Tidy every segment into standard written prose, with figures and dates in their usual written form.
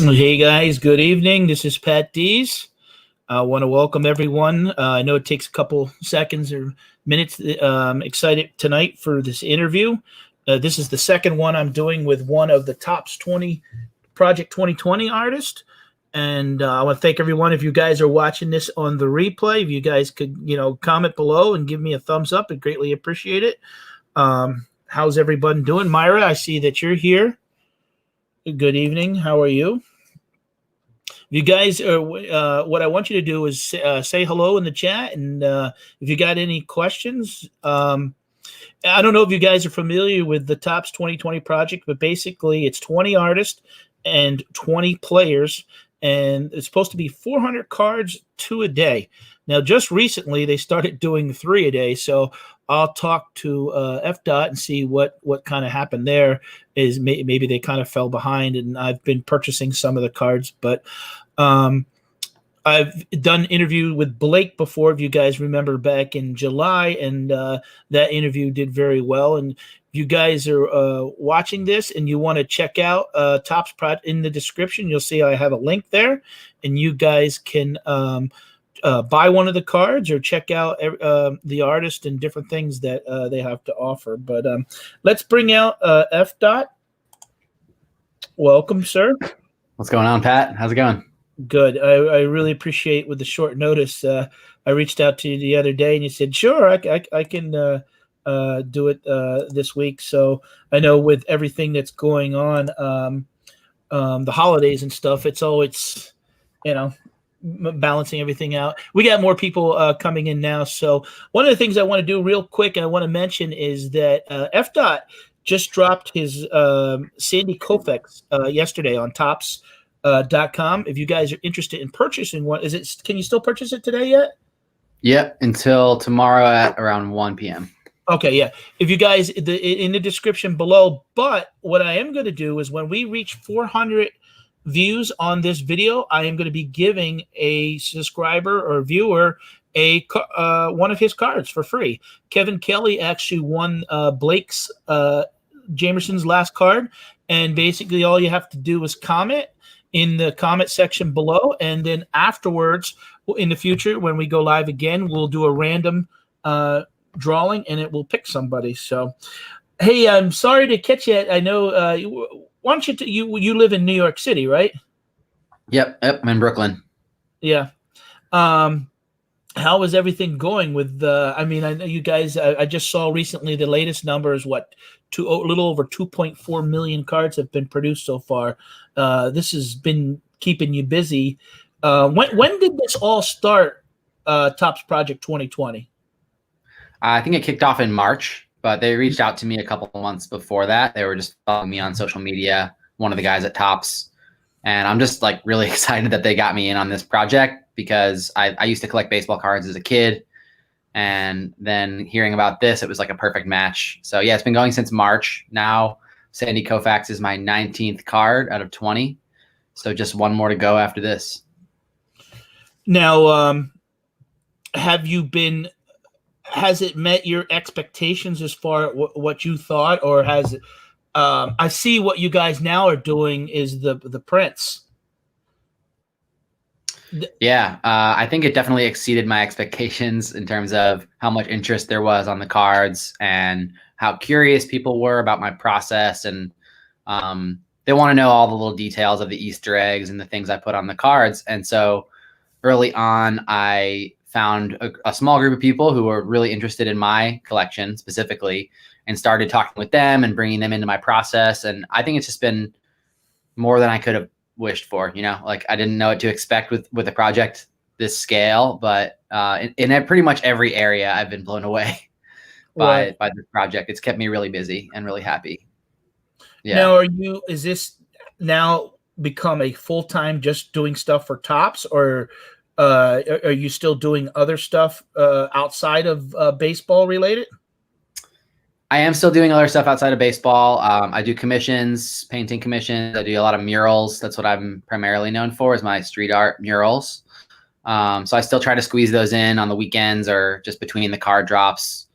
Hey guys, good evening. This is Patdees. I want to welcome everyone. I know it takes a couple seconds or minutes. I'm excited tonight for this interview. This is the second one I'm doing with one of the Topps 20 Project 2020 artists. And I want to thank everyone. If you guys are watching this on the replay, if you guys could, comment below and give me a thumbs up, I'd greatly appreciate it. How's everyone doing? Myra, I see that you're here. Good evening. How are you? You guys are. What I want you to do is say hello in the chat, and if you got any questions, I don't know if you guys are familiar with the Topps 2020 project, but basically it's 20 artists and 20 players, and it's supposed to be 400 cards, 2 a day. Now, just recently they started doing 3 a day, so I'll talk to efdot and see what kind of happened there. Is maybe they kind of fell behind, and I've been purchasing some of the cards, but I've done interview with Blake before, if you guys remember, back in July, and that interview did very well. And if you guys are watching this and you want to check out Topps Project, in the description, you'll see I have a link there, and you guys can buy one of the cards or check out the artist and different things that they have to offer. But let's bring out efdot. Welcome, sir. What's going on, Pat? How's it going? Good. I really appreciate with the short notice. I reached out to you the other day, and you said, sure, I can do it this week. So I know with everything that's going on, the holidays and stuff, it's always, balancing everything out. We got more people coming in now. So one of the things I want to do real quick, and I want to mention, is that efdot just dropped his Sandy Koufax yesterday on Topps.com. If you guys are interested in purchasing one, can you still purchase it today yet? Yep, until tomorrow at around 1 p.m. Okay, yeah. If you guys, in the description below. But what I am going to do is when we reach 400 views on this video, I am going to be giving a subscriber or viewer one of his cards for free. Kevin Kelly actually won Blake's Jamerson's last card, and basically all you have to do is comment in the comment section below, and then afterwards, in the future, when we go live again, we'll do a random drawing, and it will pick somebody. So, hey, I'm sorry to catch you. I know. Why don't you live in New York City, right? Yep, I'm in Brooklyn. Yeah. How is everything going with I know you guys, I just saw recently the latest numbers, a little over 2.4 million cards have been produced so far. This has been keeping you busy. When did this all start, Topps Project 2020? I think it kicked off in March, but they reached out to me a couple of months before that. They were just following me on social media, one of the guys at Topps. And I'm just really excited that they got me in on this project, because I used to collect baseball cards as a kid. And then hearing about this, it was like a perfect match. So yeah, it's been going since March. Now Sandy Koufax is my 19th card out of 20. So just one more to go after this. Now, has it met your expectations as far as what you thought, or has it, I see what you guys now are doing is the prints. Yeah, I think it definitely exceeded my expectations in terms of how much interest there was on the cards and how curious people were about my process. And they want to know all the little details of the Easter eggs and the things I put on the cards. And so early on, I found a small group of people who were really interested in my collection specifically, and started talking with them and bringing them into my process. And I think it's just been more than I could have wished for. I didn't know what to expect with a project this scale, but in pretty much every area, I've been blown away by this project. It's kept me really busy and really happy. Yeah. Now, is this now become a full-time just doing stuff for Topps, or are you still doing other stuff outside of baseball related? I am still doing other stuff outside of baseball. I do commissions, painting commissions. I do a lot of murals. That's what I'm primarily known for, is my street art murals. So I still try to squeeze those in on the weekends or just between the card drops.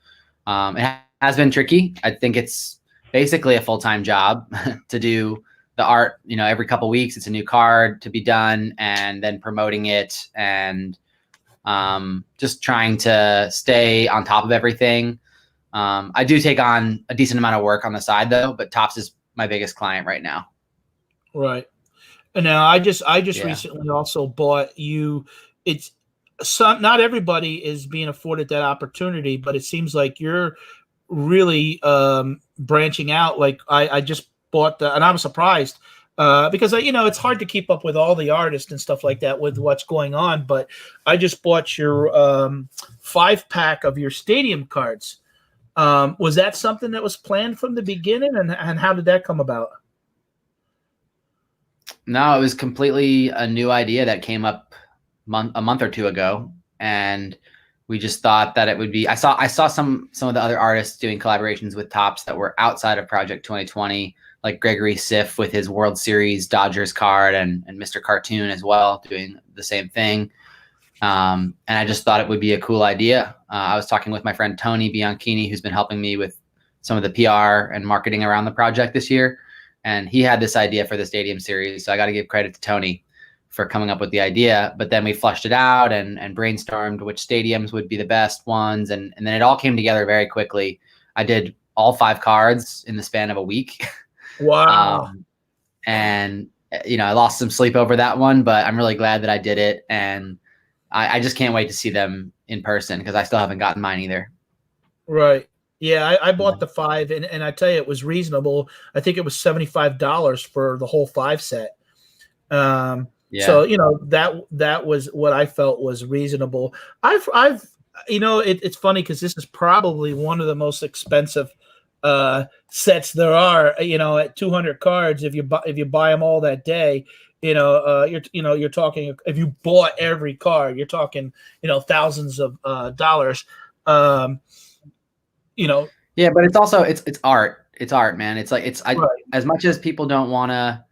It has been tricky. I think it's basically a full-time job to do the art, every couple weeks, it's a new card to be done, and then promoting it, and just trying to stay on top of everything. I do take on a decent amount of work on the side though, but Topps is my biggest client right now. Right. And now I just recently also bought you. It's not everybody is being afforded that opportunity, but it seems like you're really branching out. Like I just bought and I'm surprised because it's hard to keep up with all the artists and stuff like that with what's going on. But I just bought your 5-pack of your stadium cards. Was that something that was planned from the beginning, and how did that come about? No, it was completely a new idea that came up a month or two ago, and we just thought that it would be. I saw some of the other artists doing collaborations with Topps that were outside of Project 2020, like Gregory Siff with his World Series Dodgers card, and Mr. Cartoon as well doing the same thing. And I just thought it would be a cool idea. I was talking with my friend Tony Bianchini, who's been helping me with some of the PR and marketing around the project this year. And he had this idea for the stadium series. So I got to give credit to Tony for coming up with the idea. But then we flushed it out and brainstormed which stadiums would be the best ones. And then it all came together very quickly. I did all 5 cards in the span of a week. Wow. And, I lost some sleep over that one, but I'm really glad that I did it. And I just can't wait to see them in person because I still haven't gotten mine either. Right. Yeah, I bought the 5, and I tell you, it was reasonable. I think it was $75 for the whole 5 set. So that was what I felt was reasonable. It's funny because this is probably one of the most expensive sets there are. At 200 cards, if you buy them all that day. You're talking, if you bought every card, you're talking, thousands of dollars. Yeah, but it's also it's art. It's art, man. It's like right. As much as people don't want to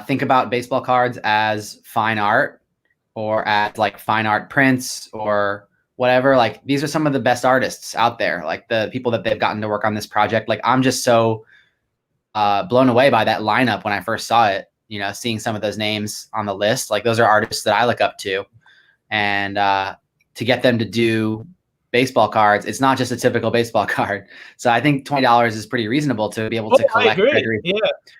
think about baseball cards as fine art or as like fine art prints or whatever. Like these are some of the best artists out there. Like the people that they've gotten to work on this project. Like I'm just so blown away by that lineup when I first saw it. Seeing some of those names on the list, like those are artists that I look up to, and to get them to do baseball cards, it's not just a typical baseball card. So I think $20 is pretty reasonable to be able to collect. I agree.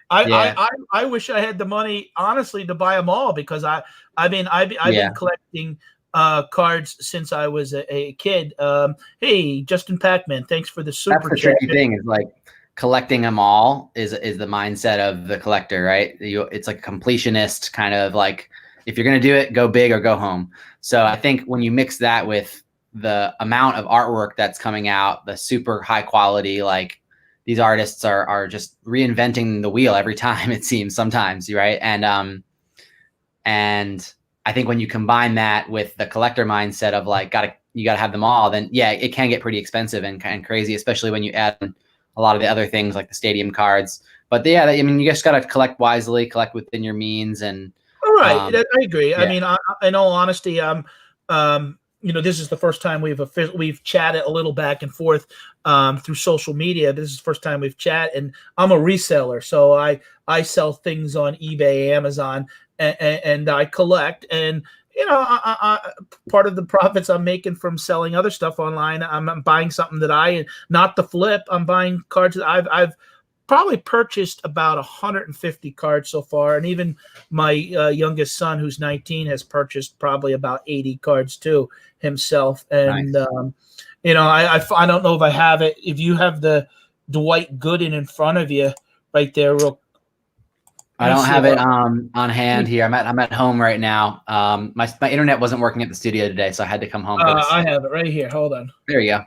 I wish I had the money, honestly, to buy them all because I've been collecting cards since I was a kid. Hey, Justin Pac-Man, thanks for the super. That's the tricky thing is like collecting them all is the mindset of the collector, right? It's like a completionist kind of like, if you're going to do it, go big or go home. So I think when you mix that with the amount of artwork that's coming out, the super high quality, like these artists are just reinventing the wheel every time, it seems sometimes, right? And I think when you combine that with the collector mindset of like, you gotta have them all, then yeah, it can get pretty expensive and crazy, especially when you add a lot of the other things like the stadium cards. But yeah, I mean, you just gotta collect wisely, collect within your means. And all right, I agree. Yeah. I mean, in all honesty, this is the first time we've chatted a little back and forth through social media. This is the first time we've chatted, and I'm a reseller, so I sell things on eBay, Amazon, and I collect. And part of the profits I'm making from selling other stuff online, I'm buying something that not the flip. I'm buying cards that I've probably purchased about 150 cards so far, and even my youngest son, who's 19, has purchased probably about 80 cards too himself. And nice. I don't know if I have it. If you have the Dwight Gooden in front of you, right there, I don't have it on hand here. I'm at home right now. My internet wasn't working at the studio today, so I had to come home. I have it right here. Hold on. There you go.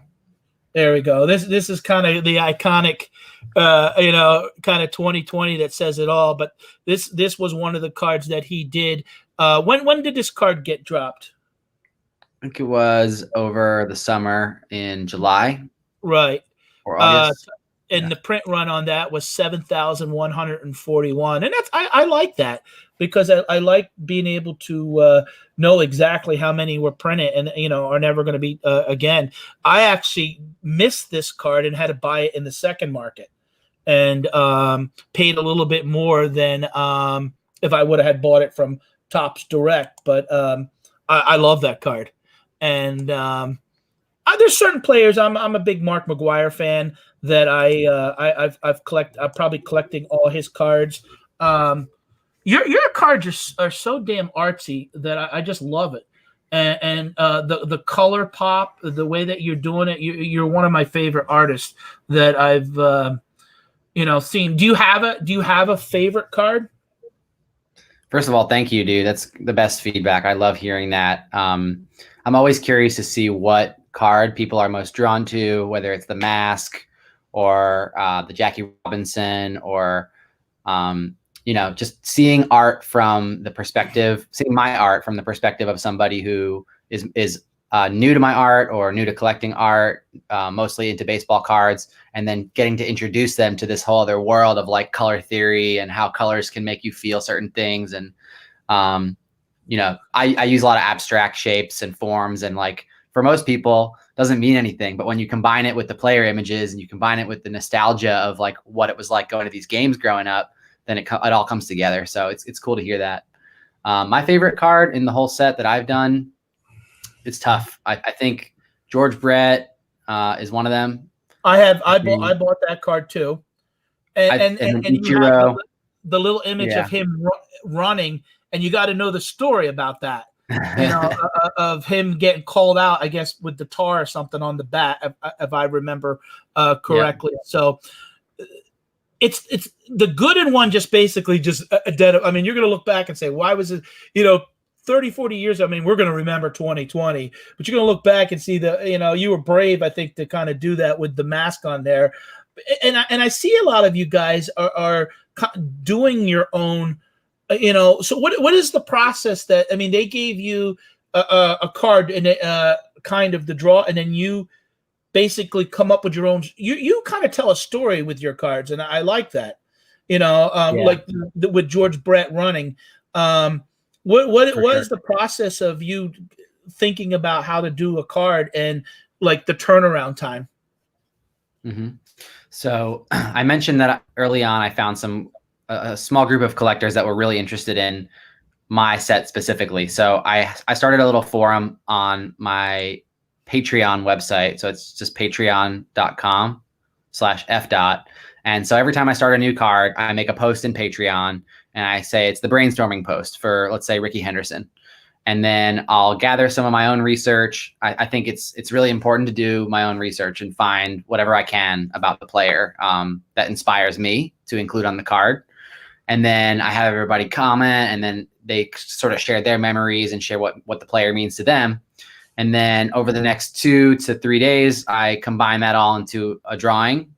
There we go. This is kind of the iconic, kind of 2020 that says it all. But this was one of the cards that he did. When did this card get dropped? I think it was over the summer in July. Right. Or August. And the print run on that was 7,141. And I like that because I like being able to know exactly how many were printed and, are never going to be again. I actually missed this card and had to buy it in the second market. and paid a little bit more than if I would have had bought it from Topps Direct. But I love that card. And there's certain players. I'm a big Mcgwire fan that I'm probably collecting all his cards. Your cards are so damn artsy that I just love it. And the color pop, the way that you're doing it, you're one of my favorite artists that I've seen. Do you have a favorite card? First of all, thank you, dude. That's the best feedback. I love hearing that. I'm always curious to see what card people are most drawn to, whether it's the mask or the Jackie Robinson, or just seeing art from the perspective, seeing my art from the perspective of somebody who is new to my art or new to collecting art, mostly into baseball cards, and then getting to introduce them to this whole other world of like color theory and how colors can make you feel certain things. And, I use a lot of abstract shapes and forms, and like for most people doesn't mean anything, but when you combine it with the player images and you combine it with the nostalgia of like what it was like going to these games growing up, then it all comes together. So it's cool to hear that. My favorite card in the whole set that I've done, it's tough. I think George Brett is one of them. I bought that card too, and you have the little image of him running, and you got to know the story about that. Of him getting called out, I guess, with the tar or something on the bat, if I remember correctly. Yeah. So it's the Gooden one, just basically just a dead. I mean, you're going to look back and say, why was it, 30, 40 years? I mean, we're going to remember 2020, but you're going to look back and see you were brave, I think, to kind of do that with the mask on there. And I see a lot of you guys are doing your own, so what is the process that, I mean, they gave you a card and kind of the draw, and then you basically come up with your own, you kind of tell a story with your cards. And I like that, like with George Brett running. What is the process of you thinking about how to do a card and like the turnaround time? Mm-hmm. So I mentioned that early on, I found a small group of collectors that were really interested in my set specifically. So I started a little forum on my Patreon website. So it's just patreon.com/efdot. And so every time I start a new card, I make a post in Patreon and I say it's the brainstorming post for, let's say, Rickey Henderson. And then I'll gather some of my own research. I think it's really important to do my own research and find whatever I can about the player that inspires me to include on the card. And then I have everybody comment, and then they sort of share their memories and share what the player means to them. And then over the next 2 to 3 days, I combine that all into a drawing,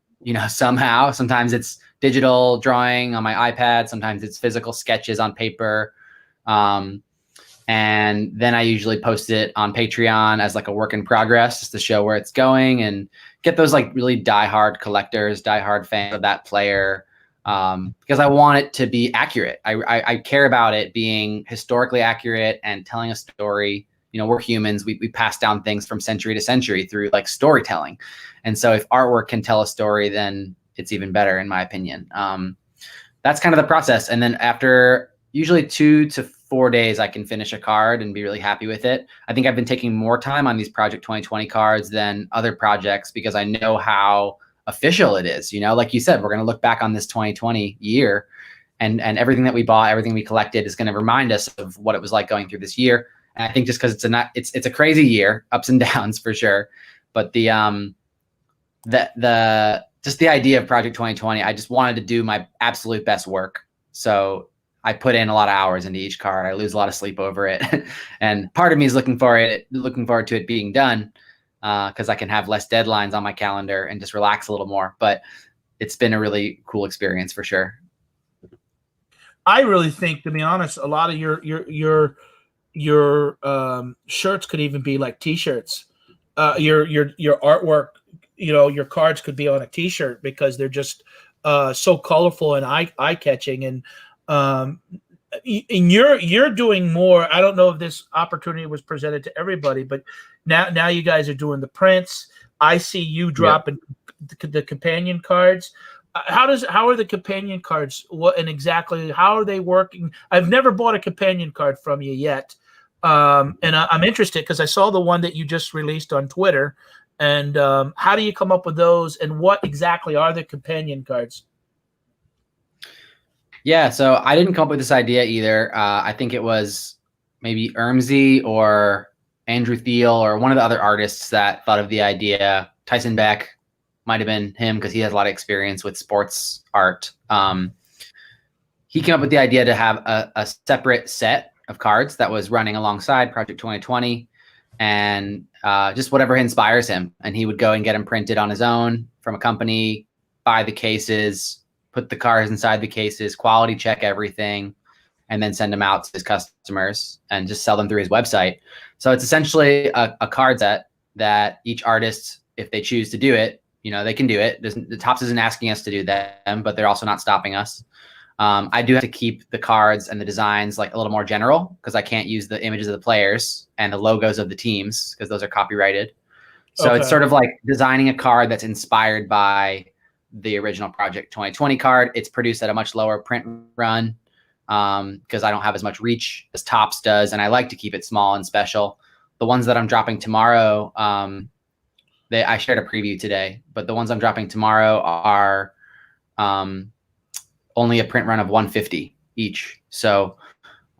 somehow. Sometimes it's digital drawing on my iPad. Sometimes it's physical sketches on paper. And then I usually post it on Patreon as like a work in progress, just to show where it's going and get those like really diehard collectors, diehard fans of that player. Because I want it to be accurate. I care about it being historically accurate and telling a story. We're humans. We pass down things from century to century through like storytelling. And so if artwork can tell a story, then it's even better, in my opinion. That's kind of the process. And then after usually 2 to 4 days, I can finish a card and be really happy with it. I think I've been taking more time on these Project 2020 cards than other projects because I know how official it is. Like you said, we're going to look back on this 2020 year and everything that we bought, everything we collected is going to remind us of what it was like going through this year. And I think just because it's a crazy year, ups and downs for sure. But the idea of Project 2020, I just wanted to do my absolute best work. So I put in a lot of hours into each card. I lose a lot of sleep over it. And part of me is looking forward to it being done because I can have less deadlines on my calendar and just relax a little more. But it's been a really cool experience for sure. I really think, to be honest, a lot of your shirts could even be like T-shirts. Your artwork, your cards could be on a T-shirt because they're just so colorful and eye-catching. And you're doing more. I don't know if this opportunity was presented to everybody, but now you guys are doing the prints. I see you dropping the companion cards. how are the companion cards? What and exactly how are they working? I've never bought a companion card from you yet, and I'm interested because I saw the one that you just released on Twitter. And how do you come up with those? And what exactly are the companion cards? Yeah, so I didn't come up with this idea either. I think it was maybe Ermsey or Andrew Thiel or one of the other artists that thought of the idea. Tyson Beck might have been him because he has a lot of experience with sports art. He came up with the idea to have a separate set of cards that was running alongside Project 2020 and just whatever inspires him. And he would go and get them printed on his own from a company, buy the cases, put the cards inside the cases, quality check everything, and then send them out to his customers and just sell them through his website. So it's essentially a card set that each artist, if they choose to do it, they can do it. The Topps isn't asking us to do them, but they're also not stopping us. I do have to keep the cards and the designs like a little more general because I can't use the images of the players and the logos of the teams because those are copyrighted. So It's sort of like designing a card that's inspired by the original Project 2020 card. It's produced at a much lower print run because I don't have as much reach as Topps does, and I like to keep it small and special. The ones that I'm dropping tomorrow, I shared a preview today, but the ones I'm dropping tomorrow are only a print run of 150 each. So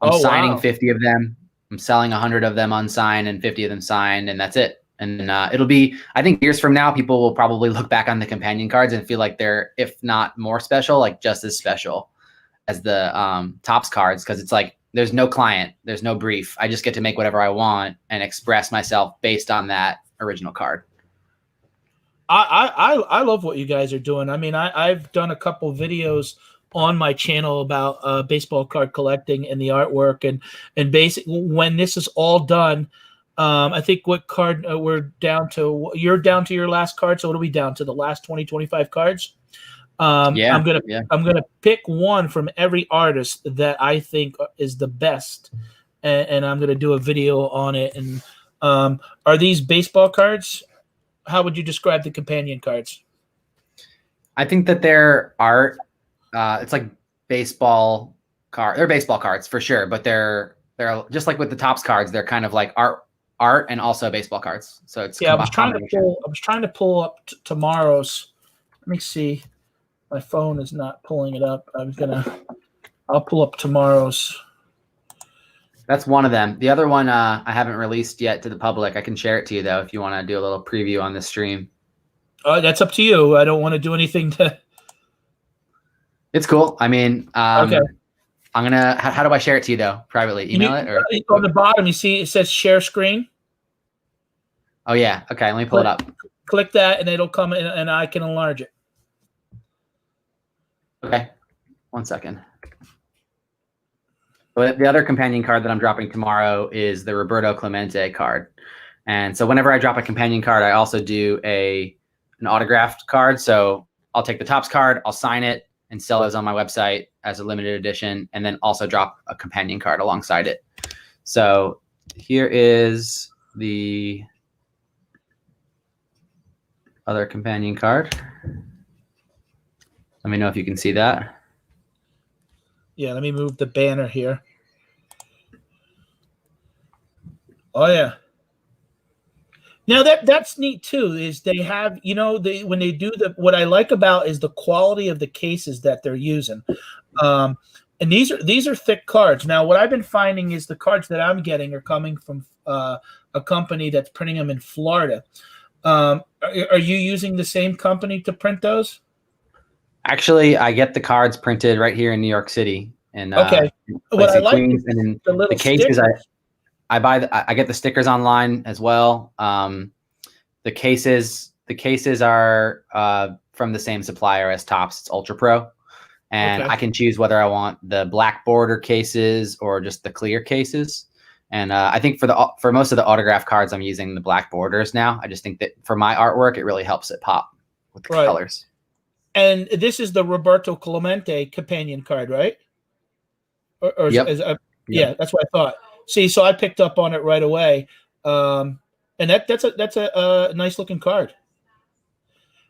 I'm signing 50 of them. I'm selling 100 of them unsigned and 50 of them signed, and that's it. And it'll be, I think years from now, people will probably look back on the companion cards and feel like they're, if not more special, like just as special as the Topps cards. Cause it's like, there's no client, there's no brief. I just get to make whatever I want and express myself based on that original card. I love what you guys are doing. I mean, I've done a couple videos on my channel about baseball card collecting and the artwork and basically when this is all done, I think what card we're down to. You're down to your last card, so what are we down to? The last 25 cards. I'm gonna pick one from every artist that I think is the best, and I'm gonna do a video on it. And are these baseball cards? How would you describe the companion cards? I think that they're art. It's like baseball card. They're baseball cards for sure, but they're just like with the Topps cards. They're kind of like art and also baseball cards. So it's I was trying to pull up tomorrow's. Let me see. My phone is not pulling it up. I'll pull up tomorrow's. That's one of them. The other one I haven't released yet to the public. I can share it to you though if you want to do a little preview on the stream. That's up to you. I don't want to do anything to. It's cool. I mean, okay. I'm gonna. How do I share it to you though? Privately, email it or on the bottom. You see it says share screen. Oh yeah. Okay. Let me pull it up. Click that, and it'll come in, and I can enlarge it. Okay. 1 second. But the other companion card that I'm dropping tomorrow is the Roberto Clemente card, and so whenever I drop a companion card, I also do an autographed card. So I'll take the Topps card, I'll sign it, and sell those on my website as a limited edition, and then also drop a companion card alongside it. So here is the other companion card. Let me know if you can see that. Yeah, let me move the banner here. Oh yeah. Now that's neat too. Is they have when they do what I like about is the quality of the cases that they're using, and these are thick cards. Now what I've been finding is the cards that I'm getting are coming from a company that's printing them in Florida. Are you using the same company to print those? Actually, I get the cards printed right here in New York City, and okay. What I like Queens, and the cases stickers. I get the stickers online as well. The cases are from the same supplier as Topps. It's Ultra Pro, and I can choose whether I want the black border cases or just the clear cases. And I think for most of the autograph cards, I'm using the black borders now. I just think that for my artwork, it really helps it pop with the colors. And this is the Roberto Clemente companion card, right? Yep. Yeah, that's what I thought. See, so I picked up on it right away, and that's a nice looking card.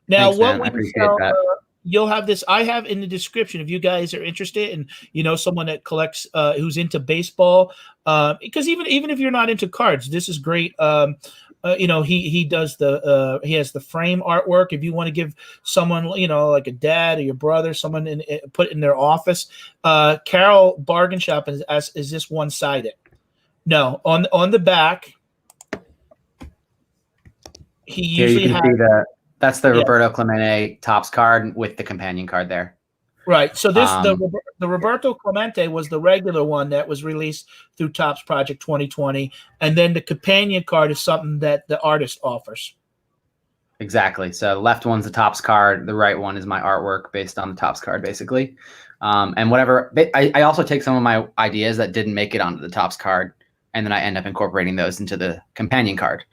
Now, Thanks, man. I appreciate that. you'll have this. I have in the description if you guys are interested and someone that collects, who's into baseball, because even if you're not into cards, this is great. He does he has the frame artwork. If you want to give someone, like a dad or your brother, someone put in their office, Carol Bargain Shop is this one-sided? No, on the back, he usually has. That's the Roberto Clemente Topps card with the companion card there. Right. So the Roberto Clemente was the regular one that was released through Topps Project 2020, and then the companion card is something that the artist offers. Exactly. So the left one's the Topps card, the right one is my artwork based on the Topps card, basically. And whatever. I also take some of my ideas that didn't make it onto the Topps card, and then I end up incorporating those into the companion card.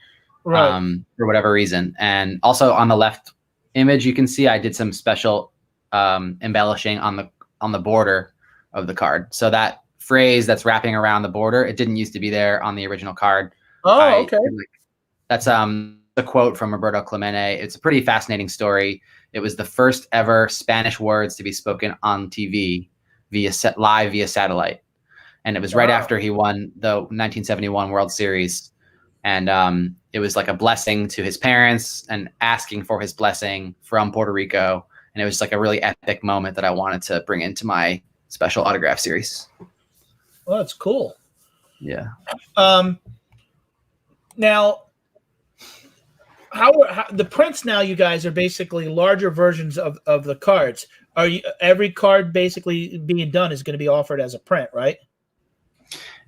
Right. For whatever reason. And also on the left image, you can see I did some special embellishing on the border of the card. So that phrase that's wrapping around the border, it didn't used to be there on the original card. Oh, okay. That's the quote from Roberto Clemente. It's a pretty fascinating story. It was the first ever Spanish words to be spoken on TV live via satellite. And it was right after he won the 1971 World Series. And it was like a blessing to his parents and asking for his blessing from Puerto Rico. And it was like a really epic moment that I wanted to bring into my special autograph series. Well, that's cool. Yeah. Now, how the prints now, you guys are basically larger versions of the cards. Every card basically being done is going to be offered as a print, right?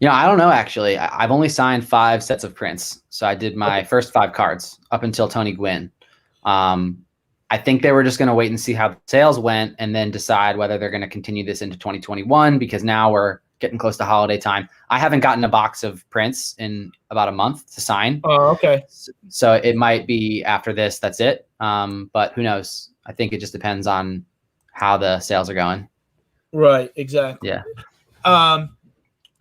I don't know, actually. I've only signed 5 sets of prints. So I did my first 5 cards up until Tony Gwynn. I think they were just going to wait and see how the sales went and then decide whether they're going to continue this into 2021, because now we're getting close to holiday time. I haven't gotten a box of prints in about a month to sign. Oh, okay. So it might be after this, that's it. But who knows? I think it just depends on how the sales are going. Right, exactly. Yeah.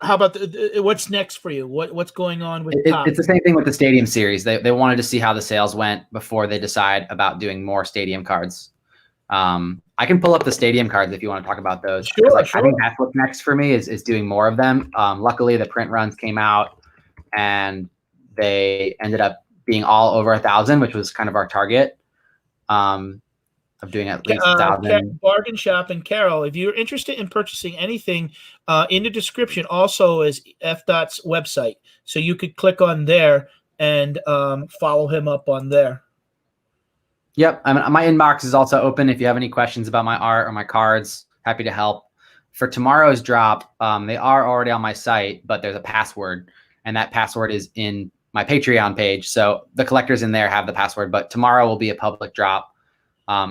How about what's next for you? What's going on with It's the same thing with the stadium series. They wanted to see how the sales went before they decide about doing more stadium cards. I can pull up the stadium cards if you want to talk about those. Sure. I think that's what's next for me is doing more of them. Luckily, the print runs came out and they ended up being all over 1,000, which was kind of our target. Of doing at least 1,000. Bargain Shop and Carol, if you're interested in purchasing anything, in the description also is efdot's website, so you could click on there and follow him up on there. Yep, my inbox is also open if you have any questions about my art or my cards. Happy to help. For tomorrow's drop, they are already on my site, but there's a password, and that password is in my Patreon page. So the collectors in there have the password, but tomorrow will be a public drop.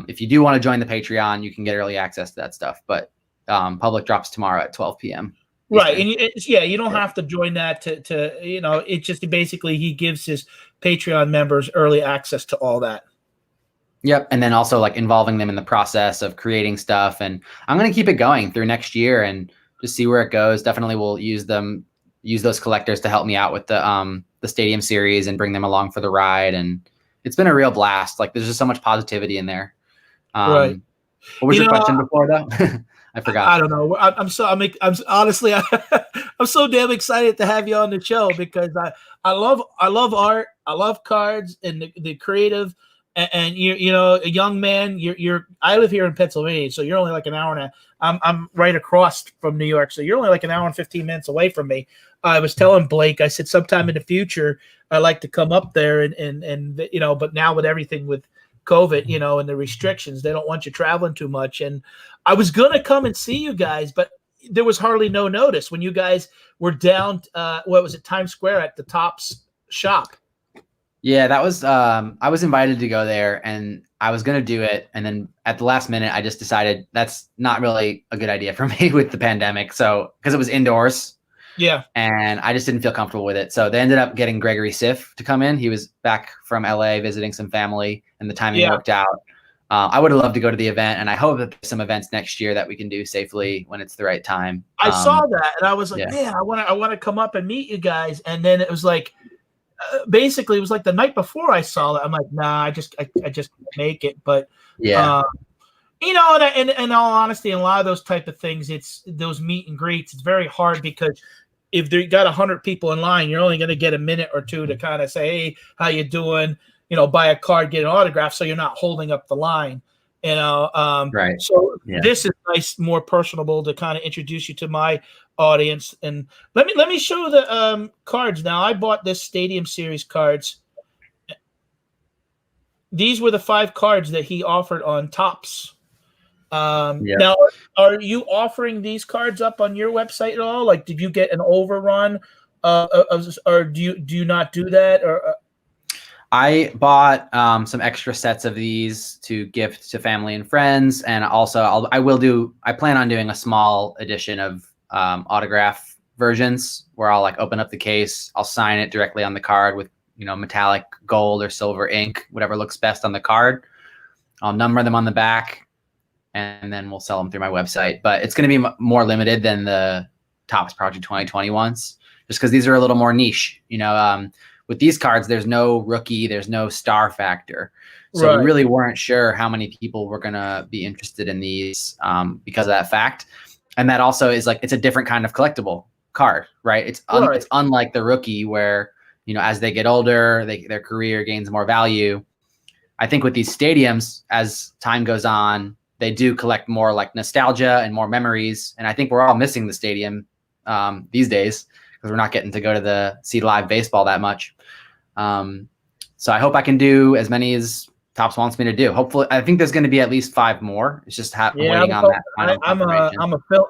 If you do want to join the Patreon, you can get early access to that stuff. But public drops tomorrow at 12 p.m. Right, and you don't have to join that to it just basically he gives his Patreon members early access to all that. Yep, and then also like involving them in the process of creating stuff, and I'm going to keep it going through next year and just see where it goes. Definitely, will use those collectors to help me out with the stadium series and bring them along for the ride. And it's been a real blast. Like there's just so much positivity in there. Right. What was your question before though? I forgot. I don't know. I'm honestly, I'm so damn excited to have you on the show because I love art. I love cards and the creative. And you're a young man. I live here in Pennsylvania, so you're only like an hour and I'm right across from New York, so you're only like an hour and 15 minutes away from me. I was telling Blake, I said sometime in the future I'd like to come up there and but now with everything with COVID, and the restrictions, they don't want you traveling too much. And I was gonna come and see you guys, but there was hardly no notice when you guys were down. What was it, Times Square at the Topps shop? Yeah, that was I was invited to go there and I was going to do it. And then at the last minute, I just decided that's not really a good idea for me with the pandemic. So because it was indoors. Yeah. And I just didn't feel comfortable with it. So they ended up getting Gregory Siff to come in. He was back from LA visiting some family and the timing worked out. I would have loved to go to the event, and I hope that there's some events next year that we can do safely when it's the right time. I saw that and I was like, man, I want to come up and meet you guys. And then it was like, basically it was like the night before I saw that. I'm like, nah, I just can't make it. But In all honesty, in a lot of those type of things, it's those meet and greets. It's very hard because if they got 100 people in line, you're only going to get a minute or two to kind of say, "Hey, how you doing?" Buy a card, get an autograph, so you're not holding up the line. Right. So Yeah. this is nice, more personable to kind of introduce you to my audience. And let me show the cards now. I bought this Stadium Series cards. These were the 5 cards that he offered on Topps. Now, are you offering these cards up on your website at all? Like, did you get an overrun, or do you not do that? Or I bought some extra sets of these to gift to family and friends, and also I plan on doing a small edition of autograph versions where I'll like open up the case, I'll sign it directly on the card with metallic gold or silver ink, whatever looks best on the card. I'll number them on the back, and then we'll sell them through my website. But it's going to be more limited than the Topps Project 2020 ones, just because these are a little more niche. With these cards, there's no rookie, there's no star factor. So we really weren't sure how many people were going to be interested in these because of that fact. And that also is like, it's a different kind of collectible card, right? It's unlike the rookie where, as they get older, their career gains more value. I think with these stadiums, as time goes on, they do collect more like nostalgia and more memories. And I think we're all missing the stadium these days because we're not getting to go to see live baseball that much. So I hope I can do as many as Topps wants me to do. Hopefully, I think there's going to be at least 5 more. It's just waiting on that final confirmation.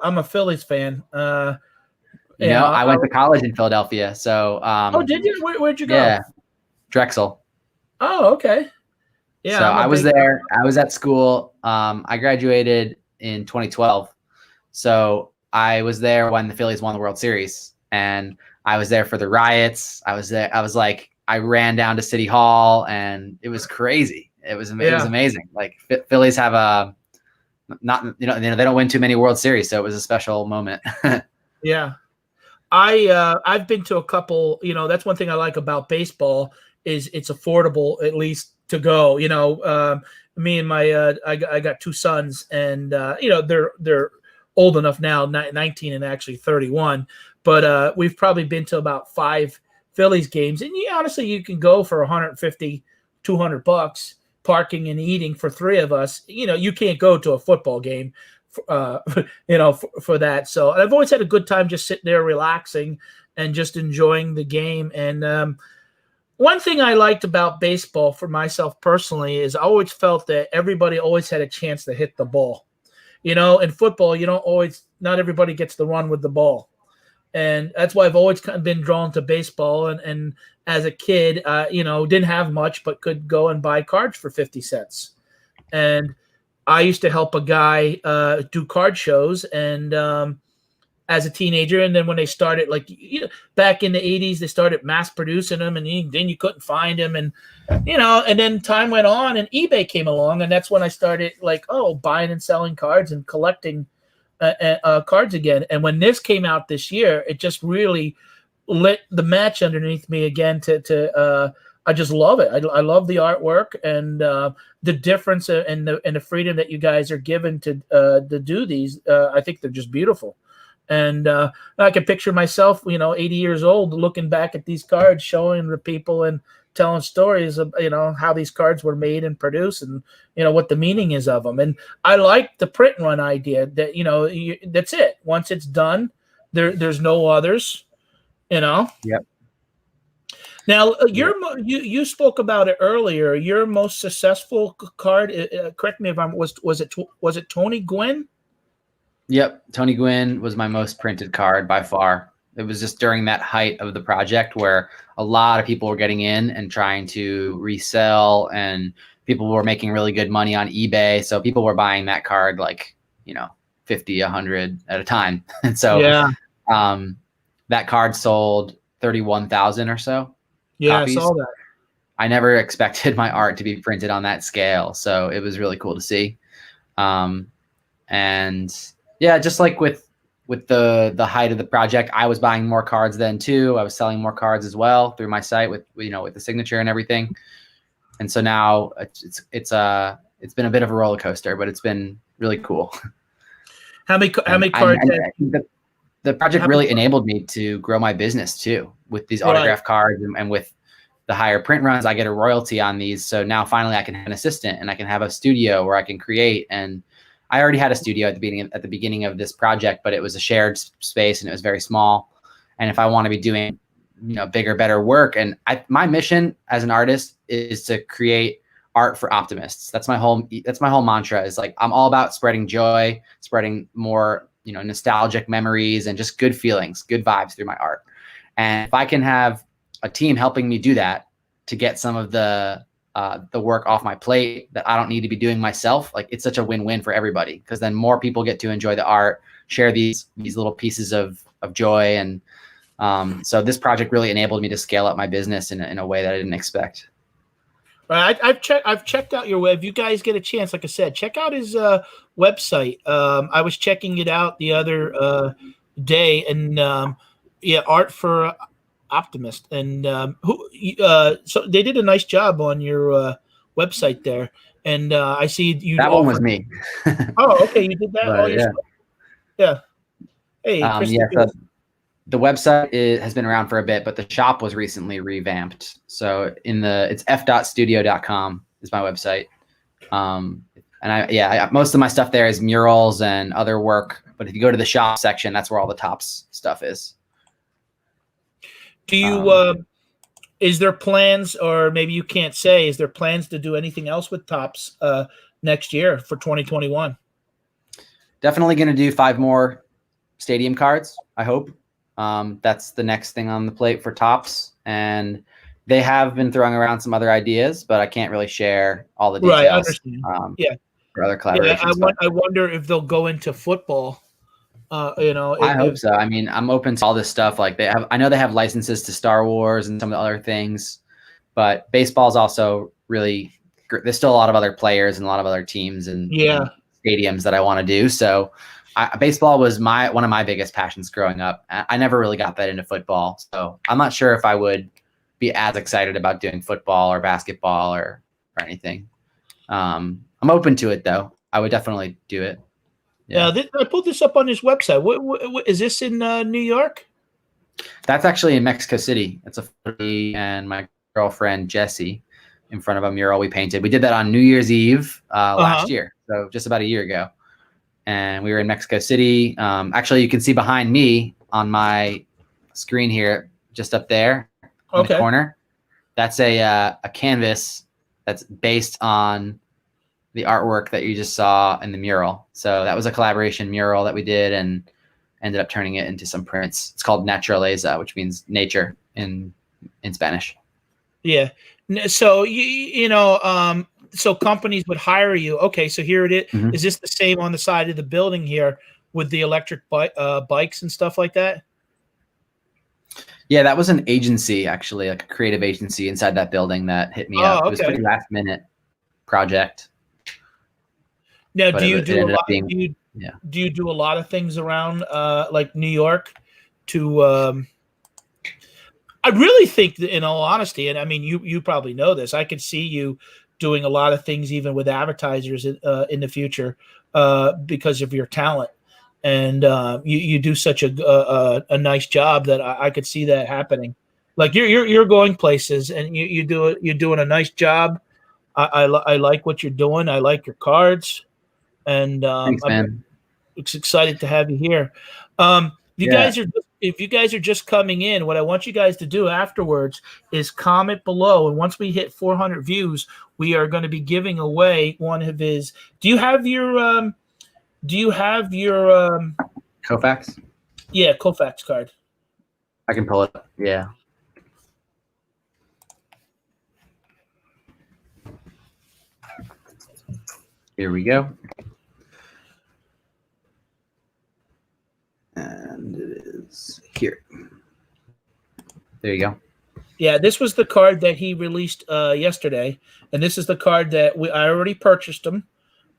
I'm a Phillies fan. I went to college in Philadelphia. So oh, did you? Where'd you go? Yeah, Drexel. Oh, okay. Yeah. So I was there. I was at school. I graduated in 2012. So I was there when the Phillies won the World Series, and I was there for the riots. I was there. I ran down to City Hall, and it was crazy. It was amazing. Like Phillies have they don't win too many World Series, so it was a special moment. Yeah. I've been to a couple, that's one thing I like about baseball is it's affordable at least to go. Me and my I got 2 sons, and they're old enough now, 19 and actually 31, but we've probably been to about 5 Phillies games, and honestly you can go for $150, $200 parking and eating for 3 of us. You can't go to a football game for that. So I've always had a good time just sitting there relaxing and just enjoying the game. And one thing I liked about baseball for myself personally is I always felt that everybody always had a chance to hit the ball. In football, not everybody gets to run with the ball. And that's why I've always kind of been drawn to baseball. And as a kid, didn't have much, but could go and buy cards for 50 cents. And I used to help a guy do card shows, and as a teenager, and then when they started, back in the 80s, they started mass producing them, and then you couldn't find them, and and then time went on, and eBay came along, and that's when I started buying and selling cards and collecting cards again. And when this came out this year, it just really lit the match underneath me again. I just love it. I love the artwork and the difference and the freedom that you guys are given to do these. I think they're just beautiful. And I can picture myself, 80 years old, looking back at these cards, showing the people and telling stories of, how these cards were made and produced and, what the meaning is of them. And I like the print and run idea that, that's it. Once it's done, there's no others, Yep. Now, you spoke about it earlier. Your most successful card, correct me if was it Tony Gwynn? Yep, Tony Gwynn was my most printed card by far. It was just during that height of the project where a lot of people were getting in and trying to resell, and people were making really good money on eBay. So people were buying that card 50, 100 at a time. And so that card sold 31,000 or so. Yeah, copies. I saw that. I never expected my art to be printed on that scale, so it was really cool to see. And yeah, just like with the height of the project, I was buying more cards then too. I was selling more cards as well through my site with the signature and everything. And so now it's it's been a bit of a roller coaster, but it's been really cool. How many cards? The project really enabled me to grow my business too, with these autograph cards and with the higher print runs. I get a royalty on these. So now finally I can have an assistant and I can have a studio where I can create. And I already had a studio at the beginning of this project, but it was a shared space and it was very small. And if I want to be doing, bigger, better work, and my mission as an artist is to create art for optimists. That's my whole mantra, is like, I'm all about spreading joy, spreading more, nostalgic memories and just good feelings, good vibes through my art. And if I can have a team helping me do that, to get some of the work off my plate that I don't need to be doing myself, like, it's such a win-win for everybody, because then more people get to enjoy the art, share these little pieces of joy. And so this project really enabled me to scale up my business in a way that I didn't expect. Right, I've checked out your web. If you guys get a chance, like I said, check out his website. I was checking it out the other day, and Art for Optimist, and so they did a nice job on your website there. And I see you. That one was me. Oh, okay, you did that. But, yeah. Hey, so the website has been around for a bit, but the shop was recently revamped. So it's efdot.studio.com is my website. And most of my stuff there is murals and other work. But if you go to the shop section, that's where all the Topps stuff is. Do you, is there plans, or maybe you can't say, is there plans to do anything else with Topps next year for 2021? Definitely going to do 5 more stadium cards, I hope. That's the next thing on the plate for Topps. And they have been throwing around some other ideas, but I can't really share all the details. Right, I understand. For other collaborations. Yeah, I wonder if they'll go into football. I hope so. I mean, I'm open to all this stuff. Like, I know they have licenses to Star Wars and some of the other things, but baseball is also really, there's still a lot of other players and a lot of other teams and stadiums that I want to do. So baseball was one of my biggest passions growing up. I never really got that into football. So I'm not sure if I would be as excited about doing football or basketball or anything. I'm open to it though. I would definitely do it. Yeah, I pulled this up on his website. What is this in New York? That's actually in Mexico City. It's a photo and my girlfriend Jessie in front of a mural we painted. We did that on New Year's Eve last year, so just about a year ago. And we were in Mexico City. Actually, you can see behind me on my screen here, just up there in the corner. That's a canvas that's based on the artwork that you just saw in the mural. So that was a collaboration mural that we did and ended up turning it into some prints. It's called Naturaleza, which means nature in Spanish. Yeah. So, so companies would hire you. Okay, so here it is. Mm-hmm. Is this the same on the side of the building here with the electric bikes and stuff like that? Yeah, that was an agency, actually, like a creative agency inside that building that hit me up. It was a pretty last minute project. Now, do you do a lot of things around like New York to I really think that, in all honesty, and I mean, you probably know this, I could see you doing a lot of things even with advertisers in the future because of your talent. And you do such a nice job that I could see that happening. Like you're going places and you're doing a nice job. I like what you're doing. I like your cards. And thanks, man. I'm excited to have you here. If you guys are just coming in, what I want you guys to do afterwards is comment below. And once we hit 400 views, we are going to be giving away one of his. Do you have your Koufax? Yeah, Koufax card. I can pull it up. Yeah. Here we go. And it is here. There you go. Yeah, this was the card that he released yesterday, and this is the card that I already purchased them.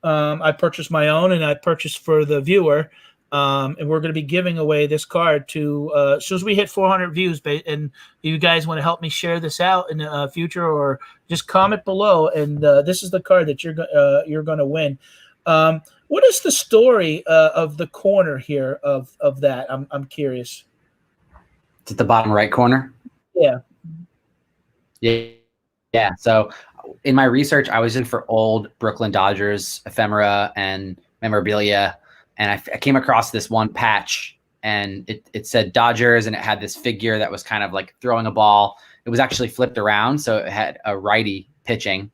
I purchased my own, and I purchased for the viewer. And we're going to be giving away this card to as soon as we hit 400 views. And you guys want to help me share this out in the future, or just comment below. And this is the card that you're going to win. What is the story of the corner here of that? I'm curious. It's at the bottom right corner. Yeah. Yeah. So in my research, I was in for old Brooklyn Dodgers ephemera and memorabilia, and I came across this one patch, and it said Dodgers, and it had this figure that was kind of like throwing a ball. It was actually flipped around, so it had a righty pitching,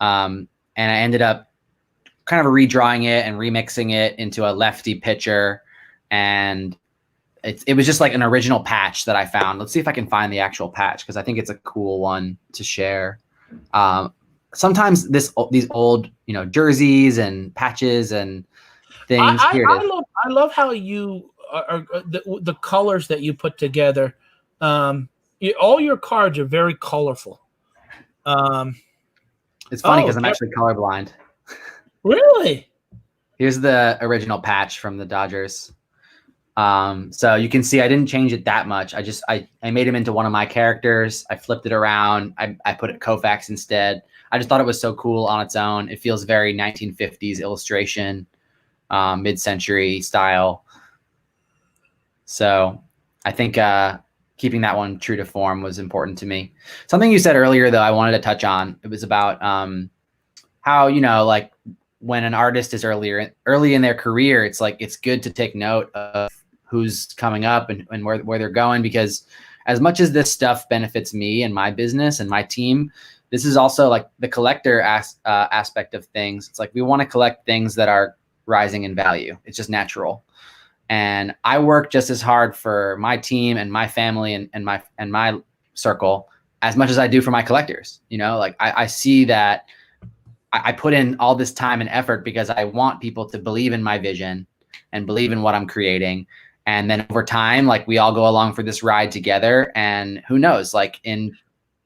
and I ended up kind of redrawing it and remixing it into a lefty pitcher, and it was just like an original patch that I found. Let's see if I can find the actual patch, because I think it's a cool one to share. Sometimes these old, jerseys and patches and things. I love how you are the colors that you put together. All your cards are very colorful. It's funny because I'm actually colorblind. Really? Here's the original patch from the Dodgers. So you can see I didn't change it that much. I made him into one of my characters. I flipped it around. I put it Koufax instead. I just thought it was so cool on its own. It feels very 1950s illustration, mid-century style. So I think keeping that one true to form was important to me. Something you said earlier, though, I wanted to touch on. It was about how, like when an artist is early in their career, it's like it's good to take note of who's coming up and where they're going, because as much as this stuff benefits me and my business and my team, this is also like the collector aspect of things. It's like we want to collect things that are rising in value. It's just natural. And I work just as hard for my team and my family and my circle as much as I do for my collectors. Like I see that I put in all this time and effort because I want people to believe in my vision and believe in what I'm creating. And then over time, like we all go along for this ride together, and who knows, like in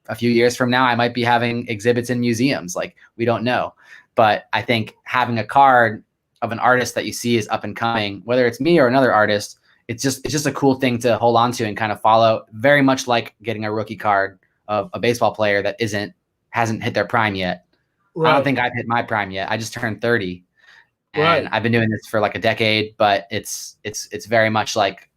a few years from now, I might be having exhibits in museums. Like we don't know, but I think having a card of an artist that you see is up and coming, whether it's me or another artist, it's just a cool thing to hold on to and kind of follow, very much like getting a rookie card of a baseball player that hasn't hit their prime yet. Right. I don't think I've hit my prime yet. I just turned 30. And I've been doing this for like a decade, but it's very much like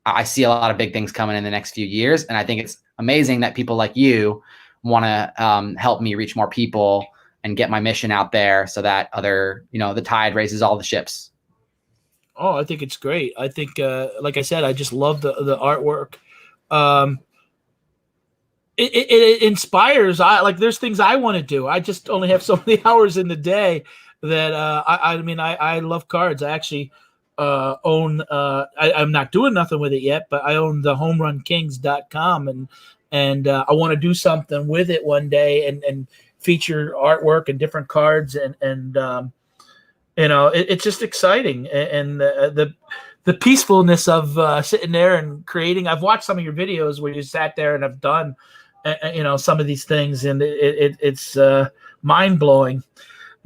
I see a lot of big things coming in the next few years. And I think it's amazing that people like you want to help me reach more people and get my mission out there so that the tide raises all the ships. Oh, I think it's great. I think, like I said, I just love the artwork. It inspires. There's things I want to do. I just only have so many hours in the day that I love cards. I actually own. I'm not doing nothing with it yet, but I own the homerunkings.com, and I want to do something with it one day and feature artwork and different cards and it's just exciting, and the peacefulness of sitting there and creating. I've watched some of your videos where you sat there and have done some of these things, and it's mind blowing.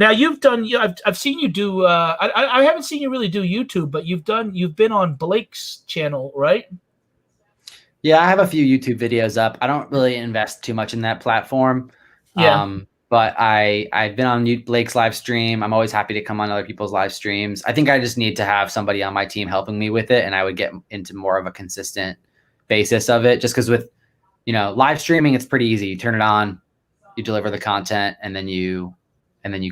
Now you've done. I've seen you do. I haven't seen you really do YouTube, but you've been on Blake's channel, right? Yeah, I have a few YouTube videos up. I don't really invest too much in that platform. Yeah. But I've been on Blake's live stream. I'm always happy to come on other people's live streams. I think I just need to have somebody on my team helping me with it, and I would get into more of a consistent basis of it. Just because with live streaming, it's pretty easy. You turn it on, you deliver the content, and then you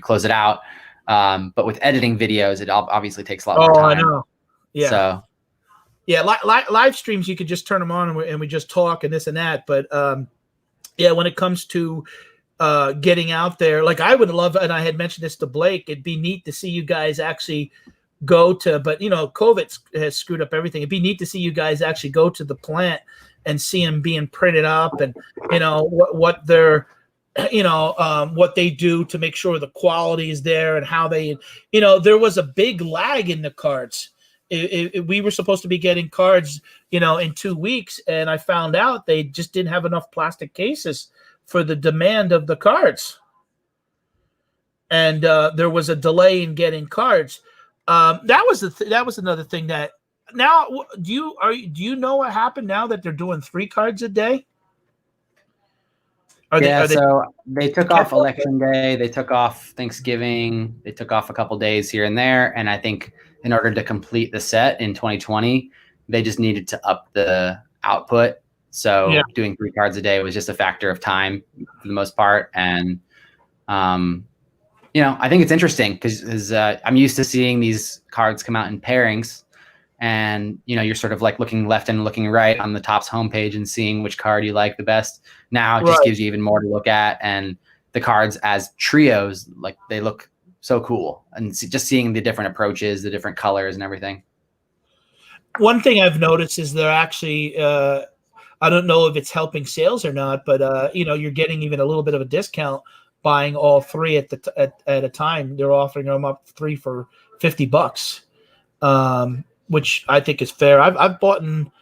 close it out. But with editing videos, it obviously takes a lot more time. Oh, I know. Yeah. So. Yeah, live streams, you could just turn them on and we just talk and this and that. But when it comes to getting out there, like I would love, and I had mentioned this to Blake, it'd be neat to see you guys actually go to, but COVID has screwed up everything. It'd be neat to see you guys actually go to the plant and see them being printed up, and what they're what they do to make sure the quality is there, and how they there was a big lag in the cards. We were supposed to be getting cards in 2 weeks, and I found out they just didn't have enough plastic cases for the demand of the cards, and there was a delay in getting cards. That was another thing that now do you know what happened now that they're doing 3 cards a day? So they took off Election Day, they took off Thanksgiving, they took off a couple days here and there, and I think in order to complete the set in 2020, they just needed to up the output. So doing 3 cards a day was just a factor of time for the most part, and I think it's interesting because I'm used to seeing these cards come out in pairings, and you're sort of like looking left and looking right on the Topps homepage and seeing which card you like the best. Now it just gives you even more to look at, and the cards as trios, like they look so cool, and just seeing the different approaches, the different colors and everything. One thing I've noticed is they're actually I don't know if it's helping sales or not, but you're getting even a little bit of a discount buying all 3 at a time. They're offering them up 3 for $50. Which I think is fair. I've probably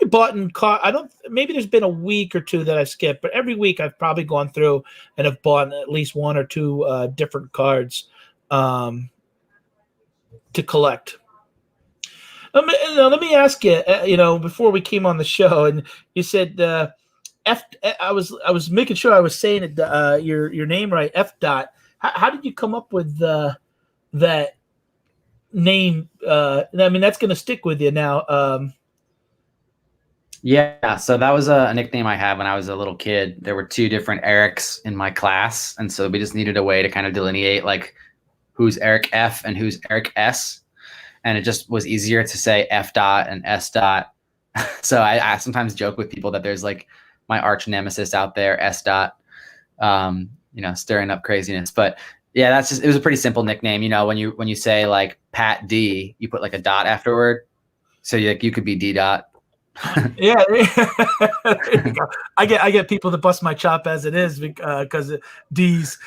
bought in car. Maybe there's been a week or 2 that I've skipped, but every week I've probably gone through and have bought at least 1 or 2 different cards to collect. Let me ask you, before we came on the show, and you said I was making sure I was saying it, your name right, efdot. How did you come up with that name? That's going to stick with you now. So that was a nickname I had when I was a little kid. There were 2 different Erics in my class, and so we just needed a way to kind of delineate like who's Eric F and who's Eric S, and it just was easier to say F dot and S dot. So I sometimes joke with people that there's like my arch nemesis out there, S dot, stirring up craziness. But yeah, it was a pretty simple nickname. When you say like Pat D, you put like a dot afterward. So you could be D dot. Yeah. I get people that bust my chop as it is because of D's.